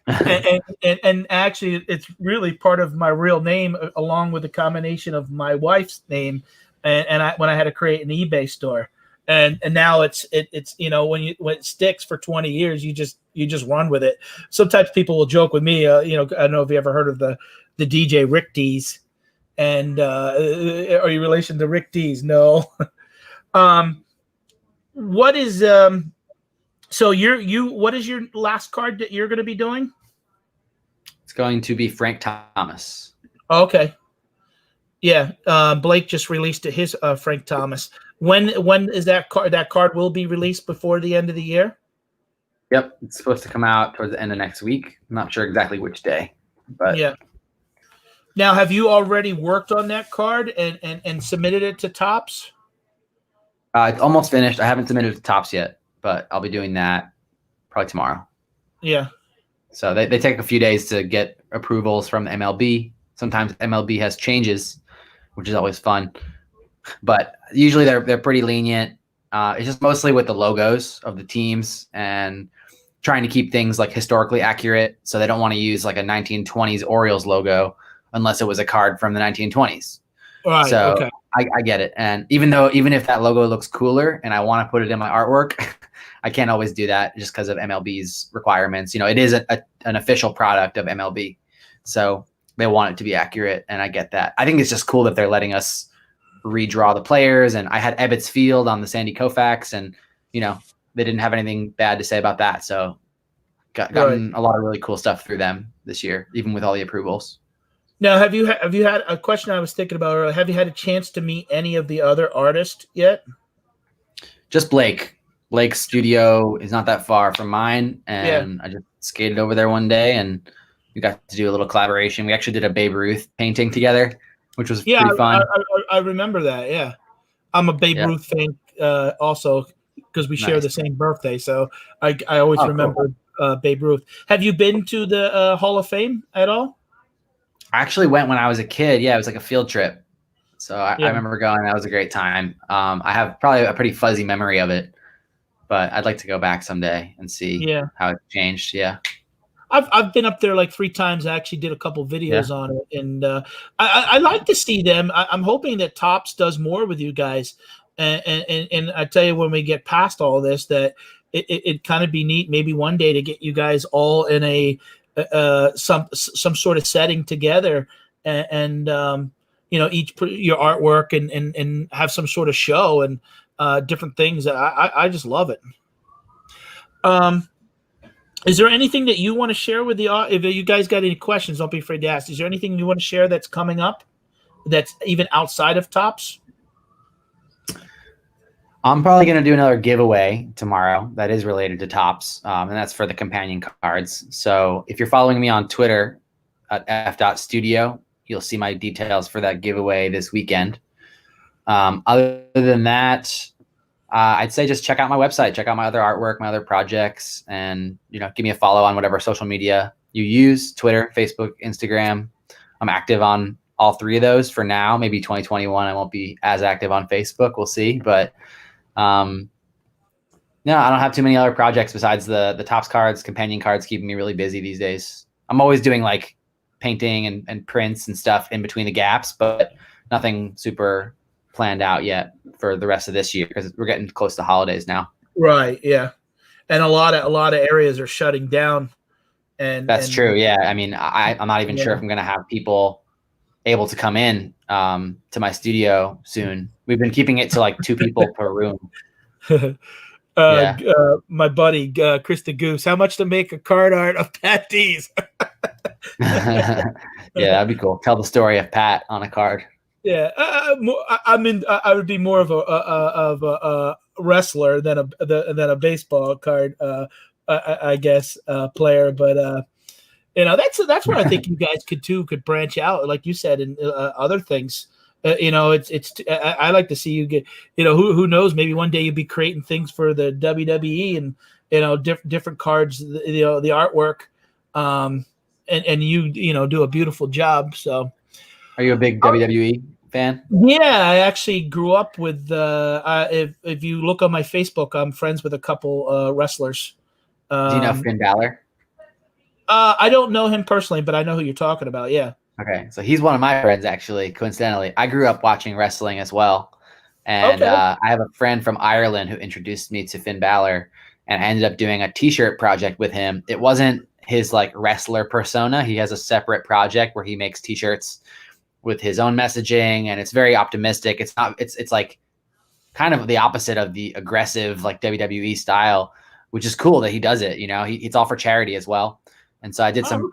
And actually it's really part of my real name along with the combination of my wife's name and when I had to create an eBay store. And now it's when it sticks for 20 years, you just run with it. Sometimes people will joke with me, I don't know if you ever heard of the DJ Rick D's, and are you relation to Rick D's? No. What is so what is your last card that you're going to be doing? It's going to be Frank Thomas. Okay. Yeah, Blake just released his Frank Thomas. When is that card? That card will be released before the end of the year? Yep, it's supposed to come out towards the end of next week. I'm not sure exactly which day, but yeah. Now, have you already worked on that card and submitted it to Topps? It's almost finished. I haven't submitted it to Topps yet, but I'll be doing that probably tomorrow. Yeah. So they take a few days to get approvals from MLB. Sometimes MLB has changes, which is always fun. But usually they're pretty lenient. It's just mostly with the logos of the teams and trying to keep things like historically accurate. So they don't want to use like a 1920s Orioles logo unless it was a card from the 1920s. Right. So okay. I get it. And even if that logo looks cooler and I want to put it in my artwork, I can't always do that just because of MLB's requirements. It is an official product of MLB. So they want it to be accurate. And I get that. I think it's just cool that they're letting us redraw the players. And I had Ebbets Field on the Sandy Koufax, and they didn't have anything bad to say about that. So gotten a lot of really cool stuff through them this year, even with all the approvals. Now, have you had a question I was thinking about earlier? Have you had a chance to meet any of the other artists yet? Just Blake. Blake's studio is not that far from mine, and I just skated over there one day, and we got to do a little collaboration. We actually did a Babe Ruth painting together, which was pretty fun. I remember that. Yeah, I'm a Babe Ruth fan also because we share the same birthday, so I always remember Babe Ruth. Have you been to the Hall of Fame at all? I actually went when I was a kid. Yeah, it was like a field trip. So I remember going. That was a great time. I have probably a pretty fuzzy memory of it, but I'd like to go back someday and see how it changed. Yeah. I've been up there like 3 times. I actually did a couple videos on it, and I like to see them. I'm hoping that Topps does more with you guys, and I tell you, when we get past all this, that it kind of be neat maybe one day to get you guys all in a some sort of setting together, and each put your artwork and have some sort of show and different things. I just love it. Is there anything that you want to share with if you guys got any questions, don't be afraid to ask. Is there anything you want to share that's coming up that's even outside of Topps? I'm probably going to do another giveaway tomorrow that is related to Topps, and that's for the companion cards. So if you're following me on Twitter at efdot studio, you'll see my details for that giveaway this weekend. Other than that, I'd say just check out my website, check out my other artwork, my other projects, and give me a follow on whatever social media you use: Twitter, Facebook, Instagram. I'm active on all three of those for now. Maybe 2021 I won't be as active on Facebook. We'll see, but no, I don't have too many other projects besides the Topps cards, companion cards, keeping me really busy these days. I'm always doing like painting and prints and stuff in between the gaps, but nothing super planned out yet for the rest of this year because we're getting close to holidays now. Right. Yeah. And a lot of areas are shutting down. And that's true. Yeah. I mean, I'm not even sure if I'm going to have people able to come in to my studio soon. We've been keeping it to like 2 people per room. My buddy, Chris the Goose, how much to make a card art of Patdees? Yeah, that'd be cool. Tell the story of Pat on a card. Yeah, I would be more of a wrestler than a baseball card, I guess, player. But that's where I think you guys could branch out, like you said, and other things. I like to see you get. Who knows? Maybe one day you'll be creating things for the WWE and different cards. The artwork, and you do a beautiful job. So, are you a big WWE fan? Yeah, I actually grew up with. If you look on my Facebook, I'm friends with a couple wrestlers. Do you know Finn Balor? I don't know him personally, but I know who you're talking about. Yeah. Okay, so he's one of my friends, actually, coincidentally. I grew up watching wrestling as well. And I have a friend from Ireland who introduced me to Finn Balor, and I ended up doing a T-shirt project with him. It wasn't his like wrestler persona. He has a separate project where he makes T-shirts with his own messaging, and it's very optimistic. It's like kind of the opposite of the aggressive like WWE style, which is cool that he does it. It's all for charity as well. And so I did some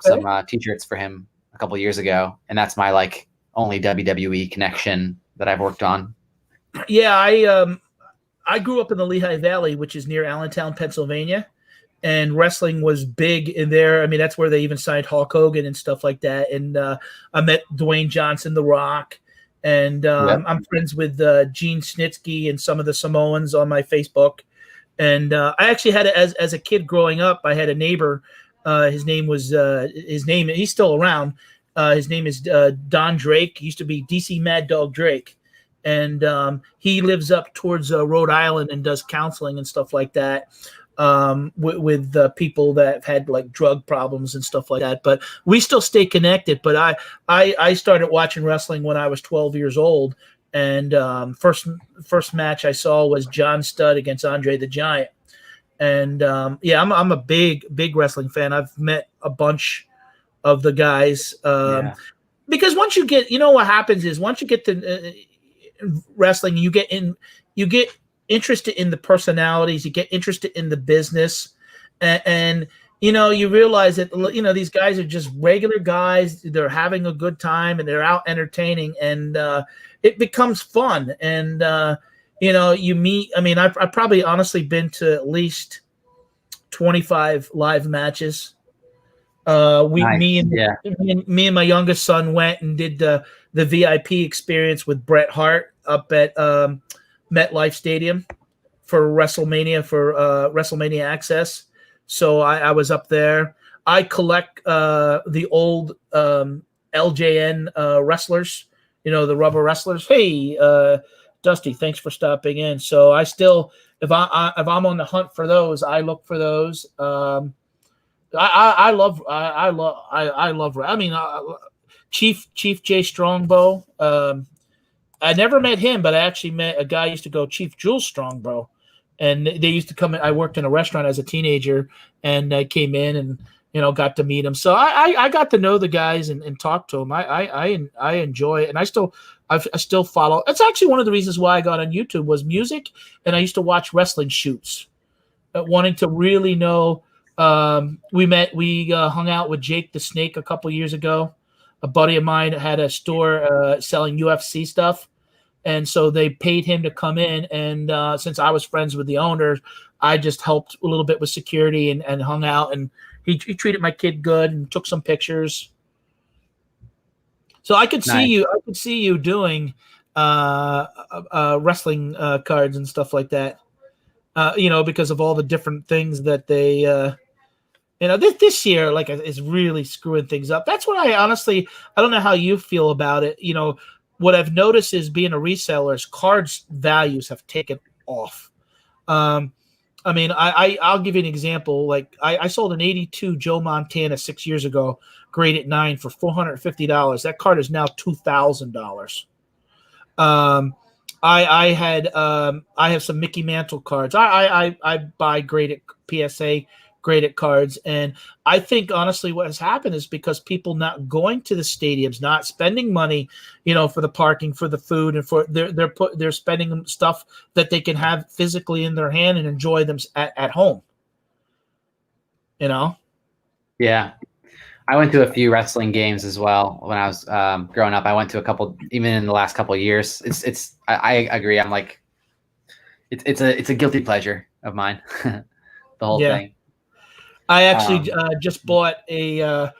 T-shirts for him a couple of years ago, and that's my like only WWE connection that I've worked on. Yeah, I grew up in the Lehigh Valley, which is near Allentown, Pennsylvania, and wrestling was big in there. I mean, that's where they even signed Hulk Hogan and stuff like that. And I met Dwayne Johnson, The Rock, and I'm friends with Gene Snitsky and some of the Samoans on my Facebook. And I actually had as a kid growing up, I had a neighbor. He's still around. His name is Don Drake. He used to be DC Mad Dog Drake. And he lives up towards Rhode Island and does counseling and stuff like that with people that have had like drug problems and stuff like that. But we still stay connected. But I started watching wrestling when I was 12 years old. And first match I saw was John Studd against Andre the Giant. And I'm a big wrestling fan. I've met a bunch of the guys because once you get, what happens is once you get to wrestling, you get interested in the personalities, you get interested in the business, and you realize that you these guys are just regular guys. They're having a good time and they're out entertaining, and it becomes fun. And you meet. I mean, I've probably honestly been to at least 25 live matches. Me and my youngest son went and did the VIP experience with Bret Hart up at MetLife Stadium for WrestleMania Access. So I was up there. I collect the old LJN wrestlers, the rubber wrestlers. Hey, Dusty, thanks for stopping in. So I still, if I'm on the hunt for those, I look for those. I love. I mean, Chief J Strongbow. I never met him, but I actually met a guy who used to go Chief Jules Strongbow, and they used to come in. I worked in a restaurant as a teenager, and I came in got to meet them. So I got to know the guys and talk to them. I enjoy it, and I still follow. It's actually one of the reasons why I got on YouTube was music, and I used to watch wrestling shoots, wanting to really know. We hung out with Jake the Snake a couple years ago. A buddy of mine had a store selling UFC stuff, and so they paid him to come in. And since I was friends with the owner, I just helped a little bit with security and hung out. And he treated my kid good and took some pictures. So I could see you. I could see you doing wrestling cards and stuff like that. Because of all the different things that they. This year, is really screwing things up. That's what I don't know how you feel about it. What I've noticed is being a reseller is cards values have taken off. I'll give you an example. Like I sold an 82 Joe Montana 6 years ago, graded 9 for $450. That card is now $2,000. I have some Mickey Mantle cards. I buy graded PSA graded cards, and I think honestly what has happened is because people not going to the stadiums, not spending money, for the parking, for the food, and for they're spending stuff that they can have physically in their hand and enjoy them at home. Yeah. I went to a few wrestling games as well when I was growing up. I went to a couple, even in the last couple of years. I agree. I'm like, it's a guilty pleasure of mine. The whole thing. I actually just bought a.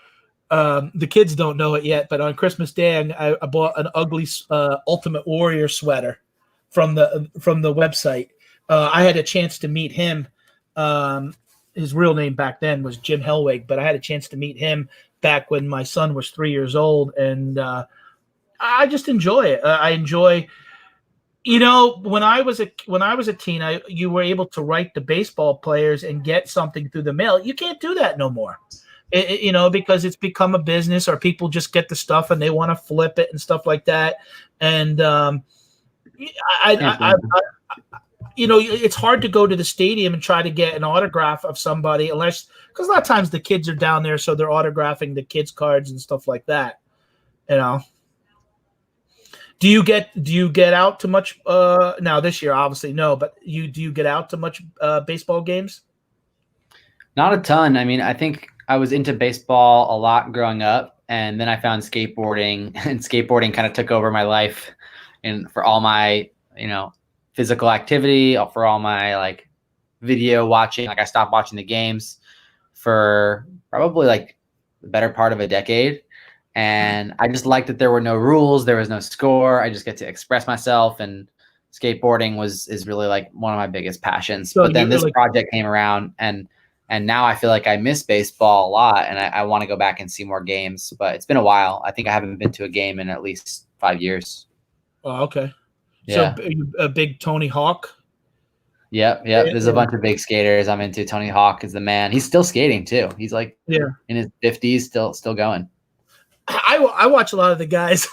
The kids don't know it yet, but on Christmas Day, I bought an ugly Ultimate Warrior sweater from the website. I had a chance to meet him. His real name back then was Jim Hellwig, but I had a chance to meet him back when my son was 3 years old, and I just enjoy it. I enjoy. When I was a teen, you were able to write the baseball players and get something through the mail. You can't do that no more, because it's become a business, or people just get the stuff and they want to flip it and stuff like that. And it's hard to go to the stadium and try to get an autograph of somebody because a lot of times the kids are down there, so they're autographing the kids' cards and stuff like that. Do you get out to much now this year? Obviously no, but do you get out to much baseball games? Not a ton. I mean, I think I was into baseball a lot growing up, and then I found skateboarding, and skateboarding kind of took over my life, and for all my physical activity, for all my video watching. I stopped watching the games for probably the better part of a decade. And I just liked that there were no rules. There was no score. I just get to express myself, and skateboarding is really one of my biggest passions. So but then this project came around, and now I feel like I miss baseball a lot, and I want to go back and see more games, but it's been a while. I think I haven't been to a game in at least 5 years. Oh, okay. Yeah. So a big Tony Hawk. Yep. There's a bunch of big skaters I'm into. Tony Hawk is the man. He's still skating too. He's in his 50s, still going. I watch a lot of the guys.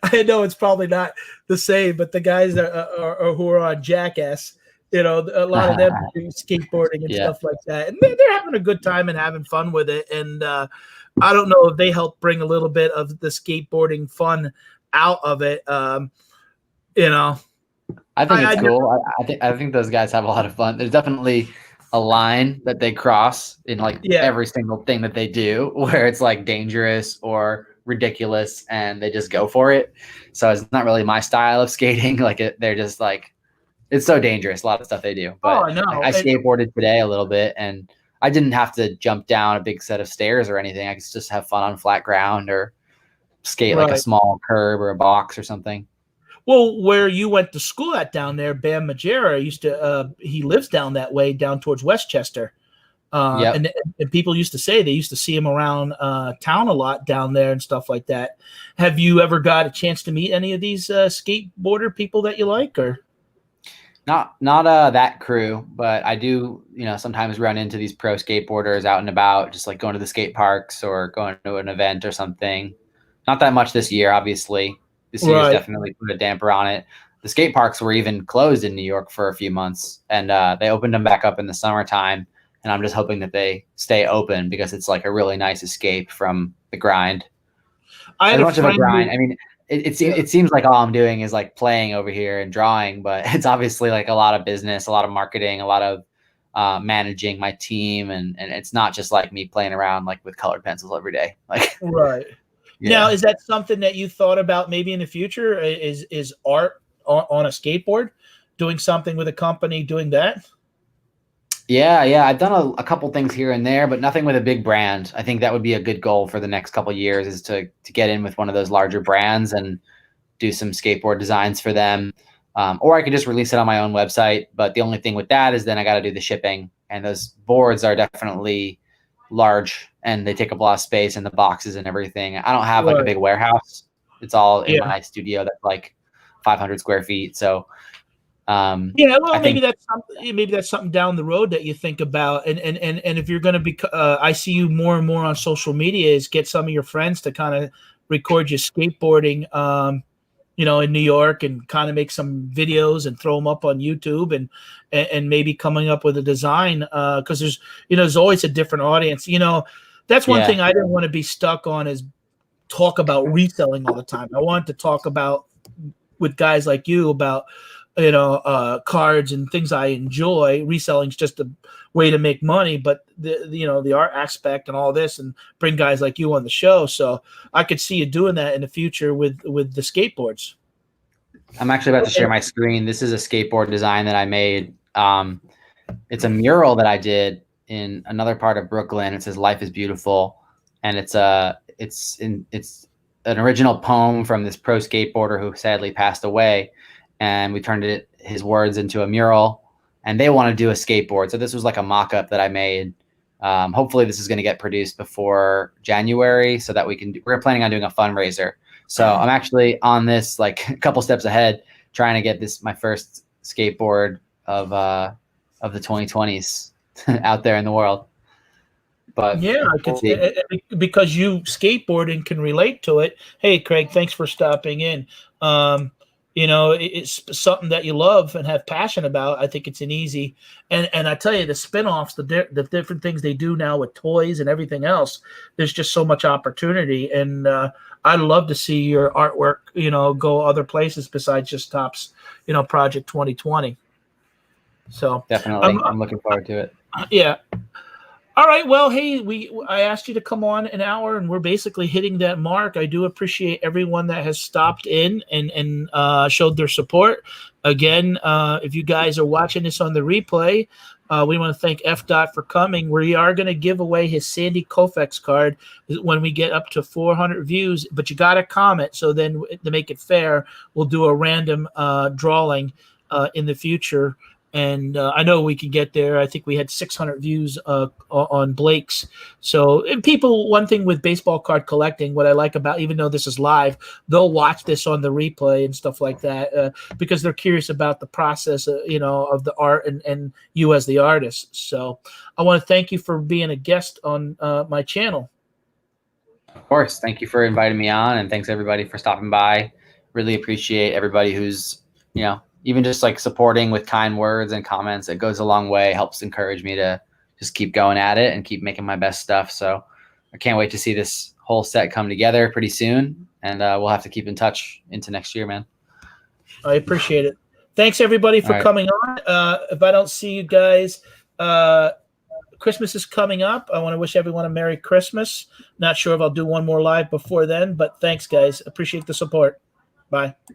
I know it's probably not the same, but the guys that are who are on Jackass, a lot of them do skateboarding and stuff like that, and they're having a good time and having fun with it. And I don't know if they help bring a little bit of the skateboarding fun out of it. I think it's cool. I think those guys have a lot of fun. There's definitely a line that they cross in every single thing that they do, where it's dangerous or ridiculous, and they just go for it. So it's not really my style of skating. They're just it's so dangerous, a lot of stuff they do. But I know. I skateboarded today a little bit, and I didn't have to jump down a big set of stairs or anything. I could just have fun on flat ground or skate a small curb or a box or something. Well, where you went to school at down there, Bam Margera used to. He lives down that way, down towards Westchester, and people used to say they used to see him around town a lot down there and stuff like that. Have you ever got a chance to meet any of these skateboarder people that you like, or not that crew? But I do, sometimes run into these pro skateboarders out and about, just going to the skate parks or going to an event or something. Not that much this year, obviously. This year's definitely put a damper on it. The skate parks were even closed in New York for a few months, and they opened them back up in the summertime. and I'm just hoping that they stay open because it's like a really nice escape from the grind. As much of a grind. I mean, it seems like all I'm doing is like playing over here and drawing, but it's obviously like a lot of business, a lot of marketing, a lot of managing my team, and it's not just like me playing around like with colored pencils every day. Like, right. Yeah. Now, is that something that you thought about maybe in the future? Is art on a skateboard, doing something with a company, doing that? Yeah. I've done a couple things here and there, but nothing with a big brand. I think that would be a good goal for the next couple of years, is to get in with one of those larger brands and do some skateboard designs for them. Or I could just release it on my own website. But the only thing with that is then I got to do the shipping, and those boards are definitely large and they take up a lot of space in the boxes and everything. I don't have like a big warehouse. It's all in my studio that's like 500 square feet. So maybe that's something down the road that you think about. And if you're going to be, I see you more and more on social media, is get some of your friends to kind of record you skateboarding, in New York, and kind of make some videos and throw them up on YouTube, and maybe coming up with a design. Cause there's always a different audience, that's one thing I didn't want to be stuck on, is talk about reselling all the time. I wanted to talk about with guys like you about, cards and things I enjoy. Reselling's just a way to make money, but the art aspect and all this, and bring guys like you on the show. So I could see you doing that in the future with the skateboards. I'm actually about to share my screen. This is a skateboard design that I made. It's a mural that I did in another part of Brooklyn. It says "Life is Beautiful," and it's an original poem from this pro skateboarder who sadly passed away. And we turned his words into a mural, and they want to do a skateboard. So this was like a mock-up that I made. Hopefully this is going to get produced before January, so that we're planning on doing a fundraiser. So I'm actually on this, like a couple steps ahead, trying to get my first skateboard of the 2020s out there in the world. But yeah, because you skateboard and can relate to it. Hey, Craig, thanks for stopping in. It's something that you love and have passion about. I think it's an easy, and I tell you, the spinoffs, the different things they do now with toys and everything else, there's just so much opportunity. And I'd love to see your artwork, go other places besides just Topps, Project 2020. So definitely, I'm looking forward to it. Yeah. All right. Well, hey, I asked you to come on an hour, and we're basically hitting that mark. I do appreciate everyone that has stopped in and showed their support. Again, if you guys are watching this on the replay, we want to thank efdot for coming. We are going to give away his Sandy Koufax card when we get up to 400 views, but you got to comment. So then, to make it fair, we'll do a random drawing in the future. And I know we can get there. I think we had 600 views on Blake's. So, and people, one thing with baseball card collecting, what I like about, even though this is live, they'll watch this on the replay and stuff like that because they're curious about the process, of the art and you as the artist. So I want to thank you for being a guest on my channel. Of course. Thank you for inviting me on, and thanks everybody for stopping by. Really appreciate everybody who's, even just like supporting with kind words and comments. It goes a long way, helps encourage me to just keep going at it and keep making my best stuff. So I can't wait to see this whole set come together pretty soon, and we'll have to keep in touch into next year, man. I appreciate it. Thanks everybody for coming on. If I don't see you guys, Christmas is coming up. I want to wish everyone a Merry Christmas. Not sure if I'll do one more live before then, but thanks guys. Appreciate the support. Bye.